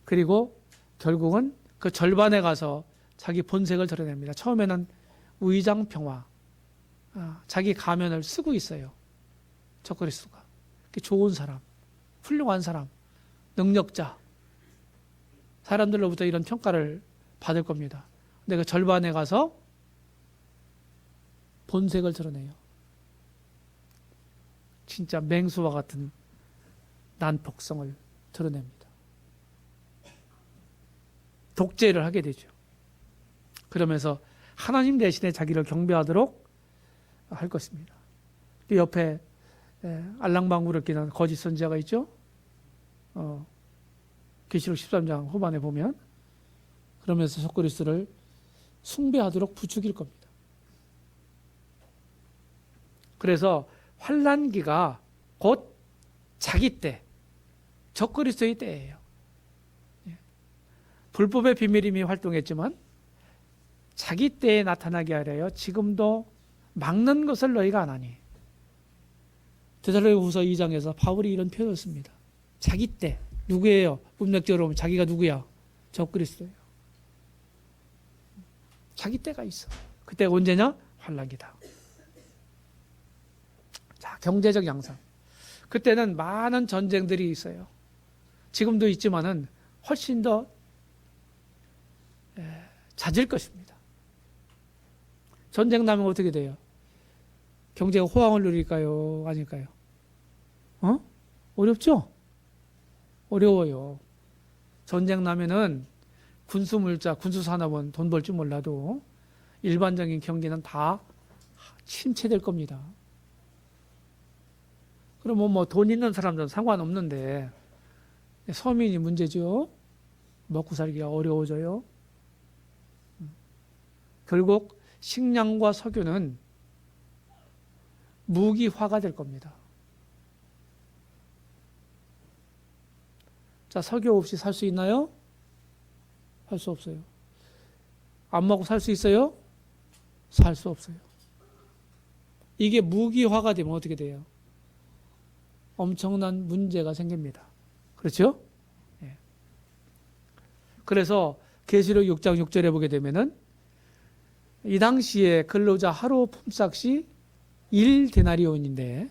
그리고 결국은 그 절반에 가서 자기 본색을 드러냅니다. 처음에는 의장 평화, 자기 가면을 쓰고 있어요. 적그리스도가. 좋은 사람, 훌륭한 사람, 능력자, 사람들로부터 이런 평가를 받을 겁니다. 근데 그 절반에 가서 본색을 드러내요. 진짜 맹수와 같은 난폭성을 드러냅니다. 독재를 하게 되죠. 그러면서 하나님 대신에 자기를 경배하도록 할 것입니다. 그 옆에 알랑방구를 끼는 거짓 선지자가 있죠. 계시록 13장 후반에 보면 그러면서 적그리스도를 숭배하도록 부추길 겁니다. 그래서 환난기가 곧 자기 때, 적그리스도의 때예요. 불법의 비밀이 이미 활동했지만 자기 때에 나타나게 하려여 지금도 막는 것을 너희가 안 하니. 데살로니가후서 2장에서 바울이 이런 표현을 씁니다. 자기 때 누구예요? 문맥적으로 보면 자기가 누구야? 적그리스도예요. 자기 때가 있어. 그때 언제냐? 환난기다. 자, 경제적 양상. 그때는 많은 전쟁들이 있어요. 지금도 있지만은 훨씬 더 잦을 것입니다. 전쟁 나면 어떻게 돼요? 경제가 호황을 누릴까요? 아닐까요? 어렵죠? 어려워요. 전쟁 나면은 군수물자, 군수산업은 돈 벌 줄 몰라도 일반적인 경기는 다 침체될 겁니다. 그러면 뭐 돈 있는 사람들은 상관없는데 서민이 문제죠. 먹고 살기가 어려워져요. 결국 식량과 석유는 무기화가 될 겁니다. 자, 석유 없이 살 수 있나요? 살 수 없어요. 안 먹고 살 수 있어요? 살 수 없어요. 이게 무기화가 되면 어떻게 돼요? 엄청난 문제가 생깁니다. 그렇죠? 예. 그래서 계시록 6장 6절에 보게 되면은 이 당시에 근로자 하루 품삯이 1데나리온인데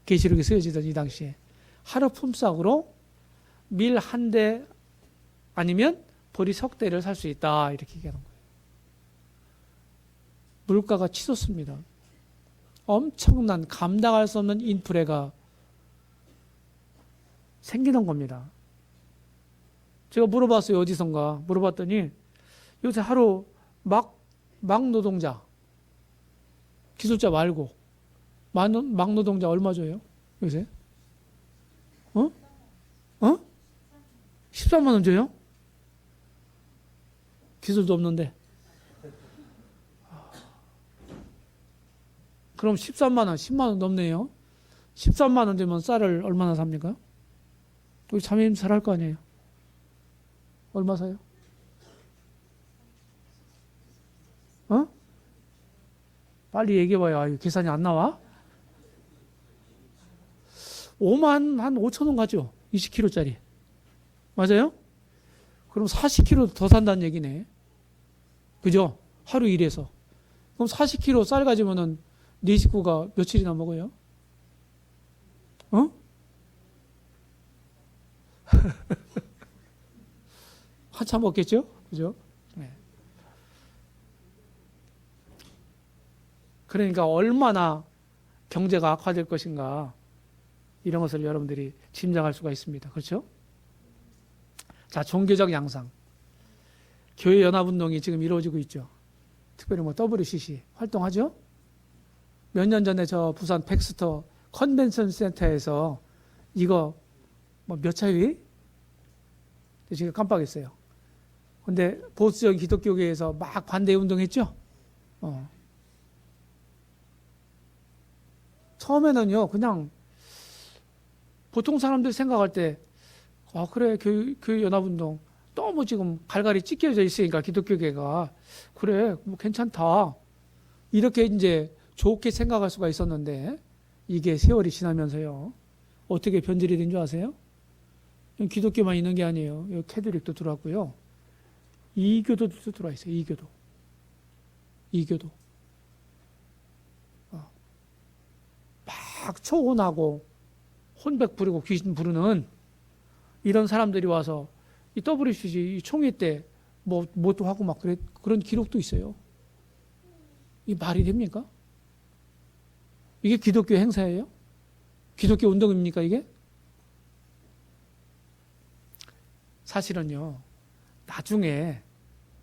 계시록에 쓰여지던 이 당시에 하루 품삯으로 밀 한 대 아니면 보리 석 대를 살 수 있다 이렇게 얘기하는 거예요. 물가가 치솟습니다. 엄청난 감당할 수 없는 인플레가 생기는 겁니다. 제가 물어봤어요. 어디선가 물어봤더니 요새 하루 막 노동자 기술자 말고 막 노동자 얼마 줘요? 요새? 13만 원 줘요? 기술도 없는데. 그럼 13만 원, 10만 원 넘네요. 13만 원 되면 쌀을 얼마나 삽니까? 우리 자매님 잘 할 거 아니에요? 얼마 사요? 빨리 얘기해봐요. 계산이 안 나와? 5만 한 5천 원 가죠. 20kg짜리. 맞아요? 그럼 40kg 더 산다는 얘기네. 그죠? 하루 일해서. 그럼 40kg 쌀 가지면은 네 식구가 며칠이나 먹어요? 한참 먹겠죠? 그죠? 네. 그러니까 얼마나 경제가 악화될 것인가 이런 것을 여러분들이 짐작할 수가 있습니다. 그렇죠? 자, 종교적 양상. 교회 연합운동이 지금 이루어지고 있죠. 특별히 WCC 활동하죠? 몇 년 전에 저 부산 팩스터 컨벤션 센터에서 이거 몇 차위? 지금 깜빡했어요. 근데 보수적 기독교계에서 막 반대 운동했죠? 처음에는요, 그냥 보통 사람들이 생각할 때, 그래, 교회 연합운동 너무 지금 갈갈이 찢겨져 있으니까 기독교계가 그래, 뭐 괜찮다. 이렇게 이제 좋게 생각할 수가 있었는데 이게 세월이 지나면서요. 어떻게 변질이 된 줄 아세요? 기독교만 있는 게 아니에요. 여기 캐톨릭도 들어왔고요. 이교도도 들어와 있어요. 이교도. 막 초혼하고 혼백 부리고 귀신 부르는 이런 사람들이 와서 이 WCG 총회 때 또 하고 막 그런 기록도 있어요. 이 말이 됩니까? 이게 기독교 행사예요? 기독교 운동입니까, 이게? 사실은요, 나중에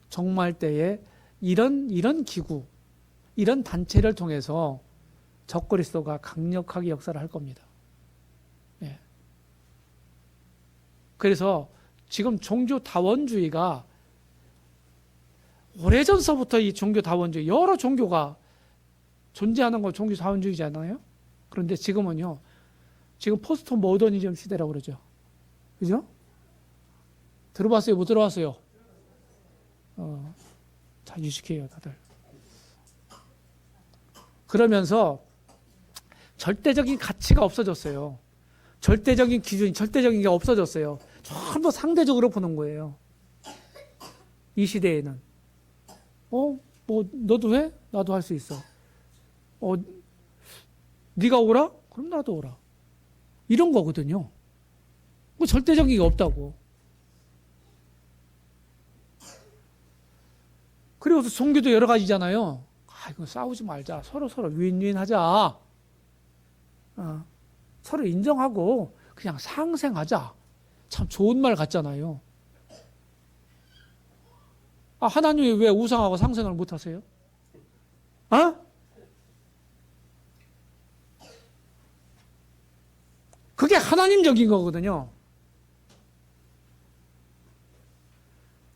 정말 때에 이런 기구, 이런 단체를 통해서 적그리스도가 강력하게 역사를 할 겁니다. 예. 그래서 지금 종교다원주의가 오래전서부터 이 종교다원주의, 여러 종교가 존재하는 건 종교다원주의잖아요. 그런데 지금은요, 지금 포스트 모더니즘 시대라고 그러죠. 그죠? 들어봤어요? 못 들어봤어요? 다 유식해요, 다들. 그러면서 절대적인 가치가 없어졌어요. 절대적인 기준이, 절대적인 게 없어졌어요. 전부 상대적으로 보는 거예요. 이 시대에는. 너도 해? 나도 할 수 있어. 네가 오라? 그럼 나도 오라. 이런 거거든요. 뭐 절대적인 게 없다고. 그리고 종교도 여러 가지잖아요. 이거 싸우지 말자. 서로 윈윈 하자. 서로 인정하고 그냥 상생하자. 참 좋은 말 같잖아요. 하나님이 왜 우상하고 상생을 못 하세요? 그게 하나님적인 거거든요.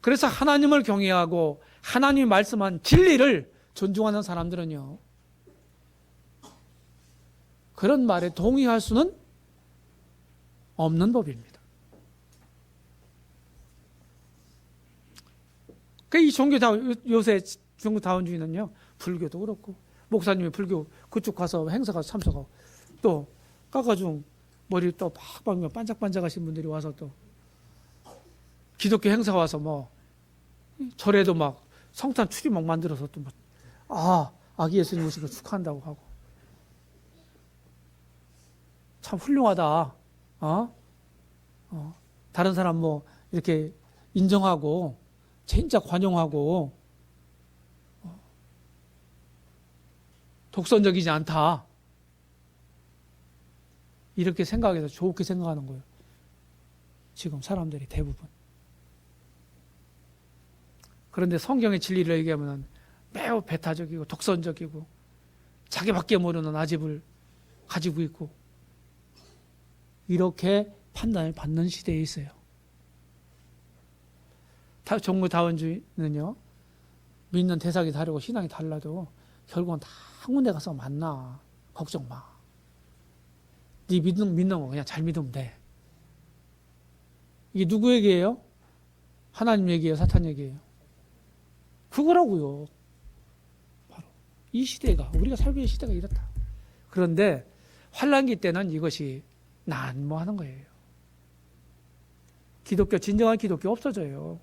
그래서 하나님을 경외하고 하나님이 말씀한 진리를 존중하는 사람들은요, 그런 말에 동의할 수는 없는 법입니다. 이 요새 종교다원주의는요, 불교도 그렇고, 목사님이 불교 그쪽 가서 행사 가서 참석하고, 또 까가지고 머리 또 팍 박으면 반짝반짝하신 분들이 와서 또 기독교 행사 와서 뭐 절에도 막 성탄 추리 막 만들어서 또 뭐, 아기 예수님 오신 거 축하한다고 하고. 참 훌륭하다. 다른 사람 뭐 이렇게 인정하고 진짜 관용하고 독선적이지 않다. 이렇게 생각해서 좋게 생각하는 거예요. 지금 사람들이 대부분. 그런데 성경의 진리를 얘기하면 매우 배타적이고 독선적이고 자기밖에 모르는 아집을 가지고 있고 이렇게 판단을 받는 시대에 있어요. 정무다원주의는요, 믿는 대상이 다르고 신앙이 달라도 결국은 다 한 군데 가서 만나. 걱정 마. 네 믿는 거 그냥 잘 믿으면 돼. 이게 누구 얘기예요? 하나님 얘기예요? 사탄 얘기예요? 그거라고요. 바로 이 시대가, 우리가 살고 있는 시대가 이렇다. 그런데 환란기 때는 이것이 난무하는 거예요. 진정한 기독교 없어져요.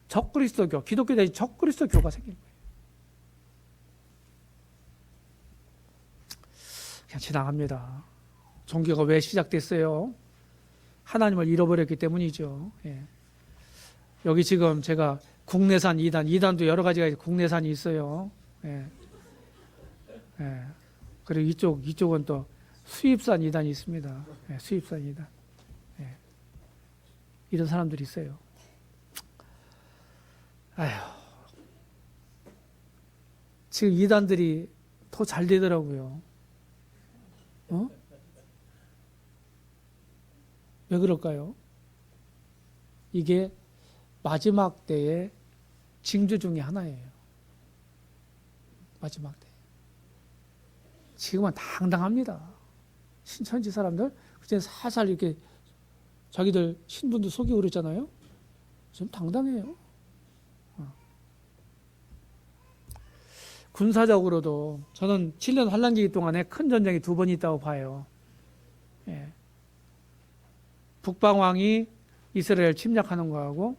적그리스도교, 기독교 대신 적그리스도교가 생기는 거예요. 그냥 지나갑니다. 종교가 왜 시작됐어요? 하나님을 잃어버렸기 때문이죠. 예. 여기 지금 제가 국내산 2단도 여러 가지가 국내산이 있어요. 예. 예. 그리고 이쪽은 또 수입산 2단이 있습니다. 예. 수입산 2단. 예. 이런 사람들이 있어요. 아휴. 지금 2단들이 더 잘 되더라고요. 왜 그럴까요? 이게 마지막 때의 징조 중에 하나예요. 마지막 때. 지금은 당당합니다. 신천지 사람들, 그때 살살 이렇게 자기들 신분도 속이고 그랬잖아요. 좀 당당해요. 군사적으로도 저는 7년 환란기 동안에 큰 전쟁이 2번 있다고 봐요. 예. 북방왕이 이스라엘 침략하는 거하고,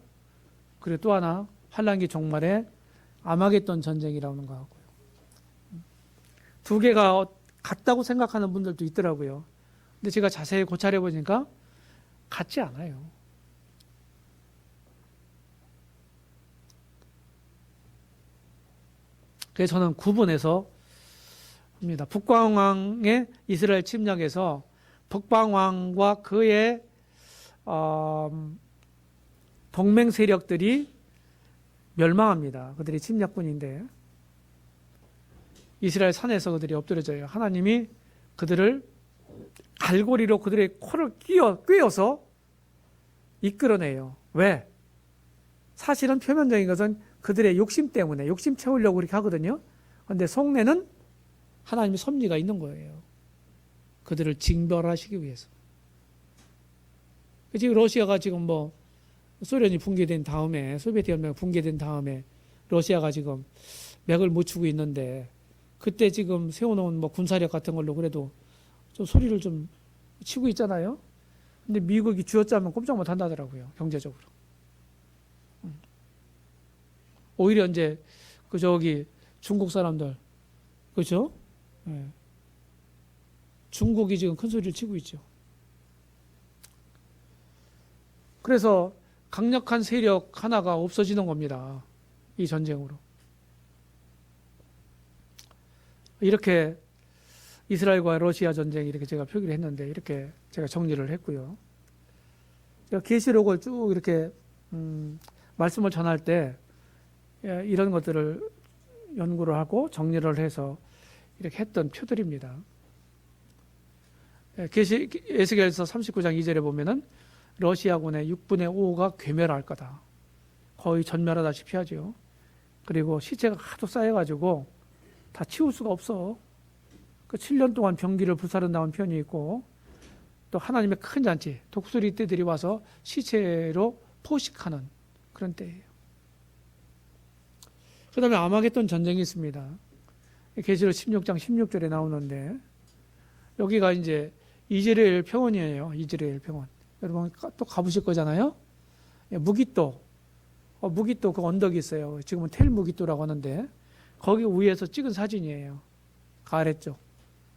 그리고 또 하나 환란기 종말에 아마겟돈 전쟁이라는 거하고요. 두 개가 같다고 생각하는 분들도 있더라고요. 근데 제가 자세히 고찰해 보니까 같지 않아요. 그래서 저는 구분해서 합니다. 북방왕의 이스라엘 침략에서 북방왕과 그의 동맹 세력들이 멸망합니다. 그들이 침략군인데 이스라엘 산에서 그들이 엎드려져요. 하나님이 그들을 갈고리로 그들의 코를 꿰어서 이끌어내요. 왜? 사실은 표면적인 것은 그들의 욕심 때문에 욕심 채우려고 그렇게 하거든요. 그런데 속내는 하나님의 섭리가 있는 거예요. 그들을 징벌하시기 위해서. 지금 러시아가 지금 뭐 소련이 붕괴된 다음에, 소비에트 연맹이 붕괴된 다음에 러시아가 지금 맥을 못 추고 있는데, 그때 지금 세워놓은 뭐 군사력 같은 걸로 그래도 좀 소리를 좀 치고 있잖아요. 근데 미국이 쥐어짜면 꼼짝 못 한다더라고요, 경제적으로. 오히려 이제 중국 사람들, 그렇죠? 네. 중국이 지금 큰 소리를 치고 있죠. 그래서 강력한 세력 하나가 없어지는 겁니다. 이 전쟁으로. 이렇게 이스라엘과 러시아 전쟁 이렇게 제가 표기를 했는데 이렇게 제가 정리를 했고요. 제가 계시록을 쭉 이렇게 말씀을 전할 때 이런 것들을 연구를 하고 정리를 해서 이렇게 했던 표들입니다. 에스겔서 39장 2절에 보면은 러시아군의 6분의 5가 괴멸할 거다. 거의 전멸하다시피 하죠. 그리고 시체가 하도 쌓여가지고 다 치울 수가 없어. 그 7년 동안 병기를 불사른다는 표현이 있고, 또 하나님의 큰 잔치, 독수리 떼들이 와서 시체로 포식하는 그런 때예요. 그 다음에 아마겟돈 전쟁이 있습니다. 계시록 16장 16절에 나오는데, 여기가 이제 이스라엘 평원이에요. 이스라엘 평원. 여러분 또 가보실 거잖아요. 무기또, 무기또 그 언덕이 있어요. 지금은 텔 무기또라고 하는데 거기 위에서 찍은 사진이에요. 그 아래쪽.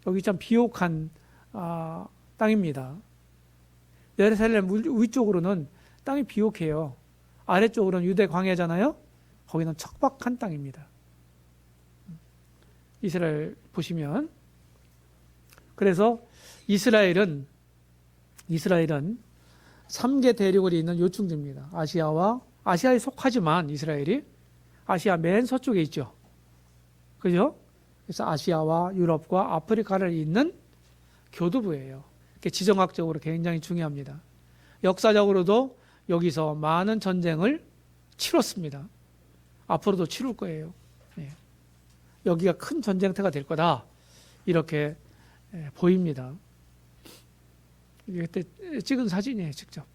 여기 참 비옥한 땅입니다. 예루살렘 위쪽으로는 땅이 비옥해요. 아래쪽으로는 유대 광야잖아요. 거기는 척박한 땅입니다. 이스라엘 보시면, 그래서 이스라엘은 3개 대륙을 잇는 요충지입니다. 아시아에 속하지만 이스라엘이 아시아 맨 서쪽에 있죠. 그죠? 그래서 아시아와 유럽과 아프리카를 잇는 교두부예요. 지정학적으로 굉장히 중요합니다. 역사적으로도 여기서 많은 전쟁을 치렀습니다. 앞으로도 치룰 거예요. 여기가 큰 전쟁터가 될 거다. 이렇게 보입니다. 이게 그때 찍은 사진이에요, 직접.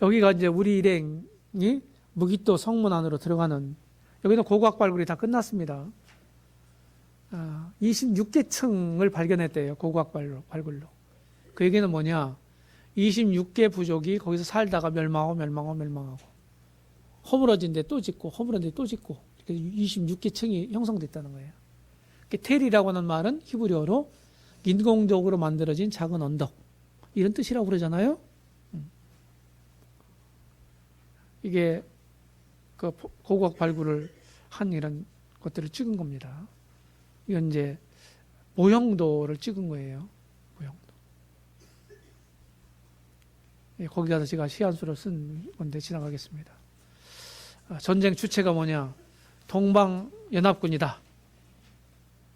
여기가 이제 우리 일행이 무기또 성문 안으로 들어가는, 여기는 고고학 발굴이 다 끝났습니다. 26개 층을 발견했대요, 고고학 발굴로. 그 얘기는 뭐냐? 26개 부족이 거기서 살다가 멸망하고 허물어진 데 또 짓고 허물어진 데 또 짓고 이렇게 26개 층이 형성됐다는 거예요. 텔이라고 하는 말은 히브리어로 인공적으로 만들어진 작은 언덕, 이런 뜻이라고 그러잖아요. 이게 그 고고학 발굴을 한 이런 것들을 찍은 겁니다. 이건 이제 모형도를 찍은 거예요. 모형도. 거기 가서 제가 시한수를 쓴 건데 지나가겠습니다. 전쟁 주체가 뭐냐? 동방연합군이다.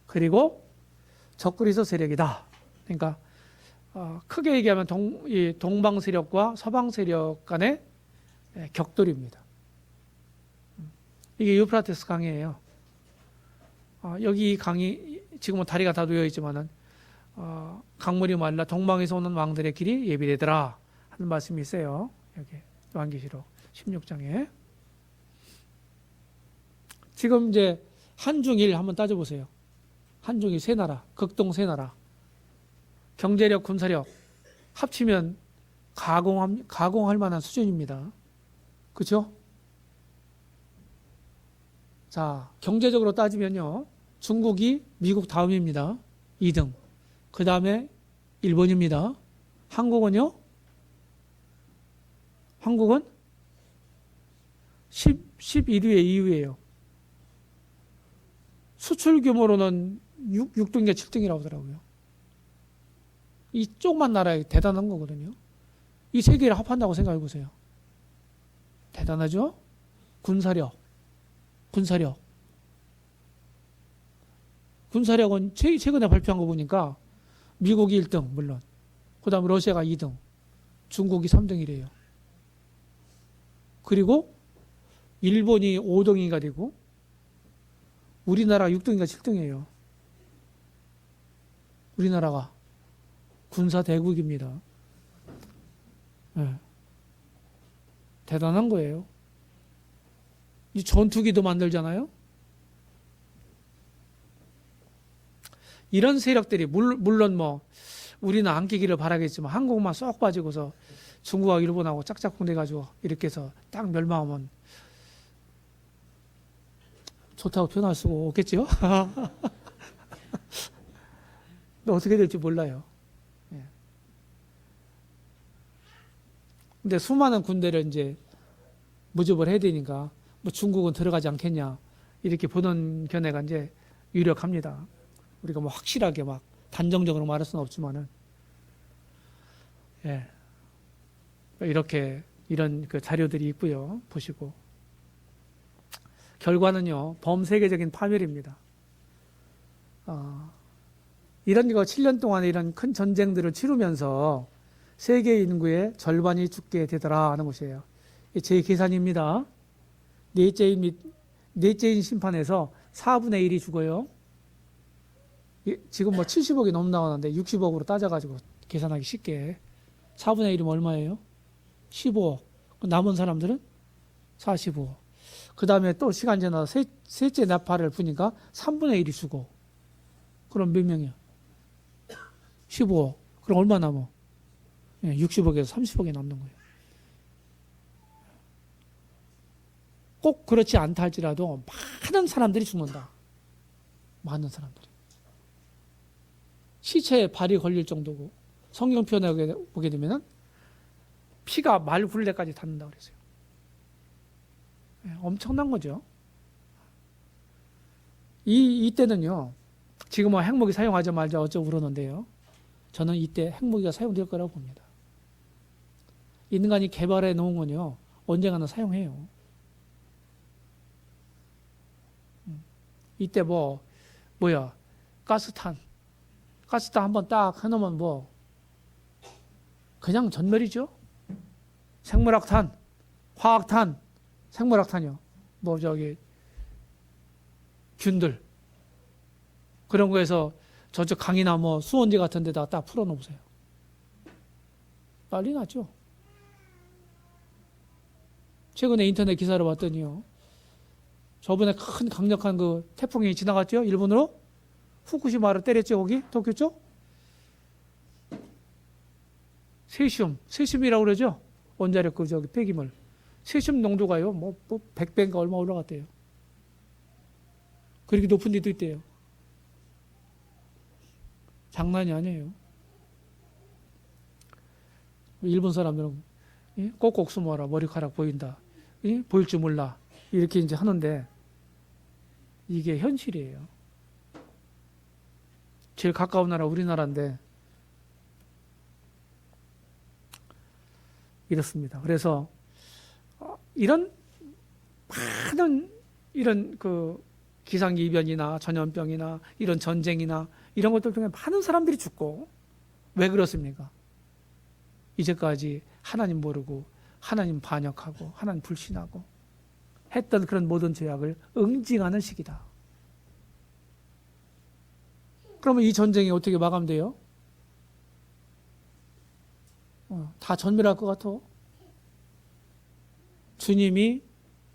그리고 적그리스 세력이다. 그러니까 크게 얘기하면 이 동방 세력과 서방 세력 간의 격돌입니다. 이게 유프라테스 강이에요. 여기 이 강이 지금은 다리가 다 놓여 있지만은 강물이 말라 동방에서 오는 왕들의 길이 예비되더라 하는 말씀이 있어요. 여기 요한계시록 16장에. 지금 이제 한중일 한번 따져보세요. 한중일 세 나라, 극동 세 나라. 경제력, 군사력 합치면 가공할 만한 수준입니다. 그렇죠? 자, 경제적으로 따지면요. 중국이 미국 다음입니다. 2등. 그 다음에 일본입니다. 한국은요? 한국은 11위에 2위예요. 수출 규모로는 6등인가 7등이라고 하더라고요. 이쪽만 나라에 대단한 거거든요. 이 세 개를 합한다고 생각해 보세요. 대단하죠? 군사력은 최근에 발표한 거 보니까 미국이 1등 물론, 그 다음 러시아가 2등, 중국이 3등이래요. 그리고 일본이 5등이가 되고 우리나라가 6등인가 7등이에요. 우리나라가 군사 대국입니다. 네. 대단한 거예요. 이 전투기도 만들잖아요. 이런 세력들이 물론 뭐 우리는 안 끼기를 바라겠지만 한국만 쏙 빠지고서 중국하고 일본하고 짝짝꿍 돼가지고 이렇게 해서 딱 멸망하면 좋다고 표현할 수가 없겠죠? 근데 어떻게 될지 몰라요. 예. 근데 수많은 군대를 이제 무집을 해야 되니까 뭐 중국은 들어가지 않겠냐 이렇게 보는 견해가 이제 유력합니다. 우리가 뭐 확실하게 막 단정적으로 말할 수는 없지만은, 예. 이렇게 이런 그 자료들이 있고요. 보시고. 결과는요, 범세계적인 파멸입니다. 이런 거 7년 동안에 이런 큰 전쟁들을 치르면서 세계 인구의 절반이 죽게 되더라 하는 것이에요. 제 계산입니다. 넷째인 심판에서 4분의 1이 죽어요. 지금 뭐 70억이 넘 나가는데 60억으로 따져가지고 계산하기 쉽게 4분의 1이면 얼마예요? 15억. 남은 사람들은 45억. 그 다음에 또 시간 지나서 셋째 나팔을 부니까 3분의 1이 죽어. 그럼 몇 명이야? 15억. 그럼 얼마 남어? 60억에서 30억이 남는 거예요. 꼭 그렇지 않다 할지라도 많은 사람들이 죽는다. 많은 사람들이. 시체에 발이 걸릴 정도고, 성경 표현을 보게 되면 피가 말 굴레까지 닿는다고 그랬어요. 엄청난 거죠. 이때는요, 지금 뭐 핵무기 사용하자 말자 어쩌고 그러는데요. 저는 이때 핵무기가 사용될 거라고 봅니다. 인간이 개발해 놓은 건요, 언젠가는 사용해요. 이때 가스탄 한번 딱 해놓으면 그냥 전멸이죠. 생물학탄, 화학탄, 생물학탄이요. 균들. 그런 거에서 저쪽 강이나 수원지 같은 데다가 딱 풀어놓으세요. 난리 났죠. 최근에 인터넷 기사를 봤더니요. 저번에 큰 강력한 그 태풍이 지나갔죠? 일본으로? 후쿠시마를 때렸죠, 거기? 도쿄 쪽? 세슘이라고 그러죠? 원자력 폐기물. 세슘 농도가요, 100배인가 얼마 올라갔대요. 그렇게 높은 데도 있대요. 장난이 아니에요. 일본 사람들은 꼭꼭 숨어라, 머리카락 보인다. 보일 줄 몰라. 이렇게 이제 하는데 이게 현실이에요. 제일 가까운 나라 우리나라인데 이렇습니다. 그래서 이런 많은 이런 그 기상이변이나 전염병이나 이런 전쟁이나 이런 것들 중에 많은 사람들이 죽고 왜 그렇습니까? 이제까지 하나님 모르고 하나님 반역하고 하나님 불신하고 했던 그런 모든 죄악을 응징하는 시기다. 그러면 이 전쟁이 어떻게 마감돼요? 다 전멸할 것 같아. 주님이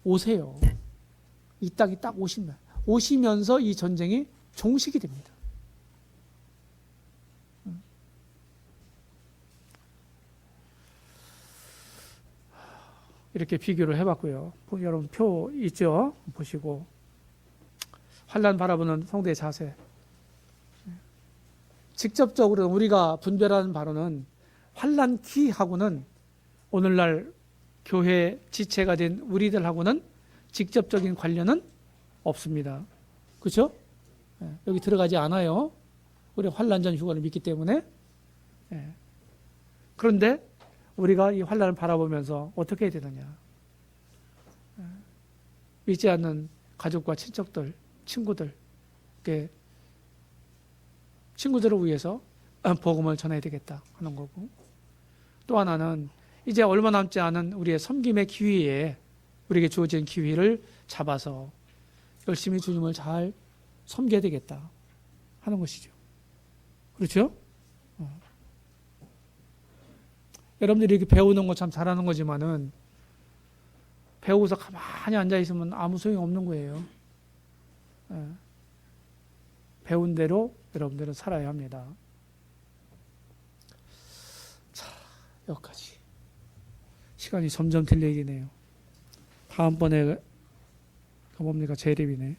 오세요. 이 땅이 딱 오시면서 이 전쟁이 종식이 됩니다. 이렇게 비교를 해봤고요. 여러분 표 있죠? 보시고 환난 바라보는 성도의 자세. 직접적으로 우리가 분별하는 바로는 환난기하고는 오늘날 교회 지체가 된 우리들하고는 직접적인 관련은 없습니다. 그렇죠? 여기 들어가지 않아요. 우리 환난전 휴거를 믿기 때문에. 그런데 우리가 이 환난을 바라보면서 어떻게 해야 되느냐. 믿지 않는 가족과 친척들, 친구들, 친구들을 위해서 복음을 전해야 되겠다 하는 거고, 또 하나는 이제 얼마 남지 않은 우리의 섬김의 기회에 우리에게 주어진 기회를 잡아서 열심히 주님을 잘 섬겨야 되겠다 하는 것이죠. 그렇죠? 여러분들이 이렇게 배우는 거 참 잘하는 거지만은 배우고서 가만히 앉아 있으면 아무 소용이 없는 거예요. 배운 대로 여러분들은 살아야 합니다. 자, 여기까지. 시간이 점점 될 얘기네요. 다음번에 뭡니까? 재림이네.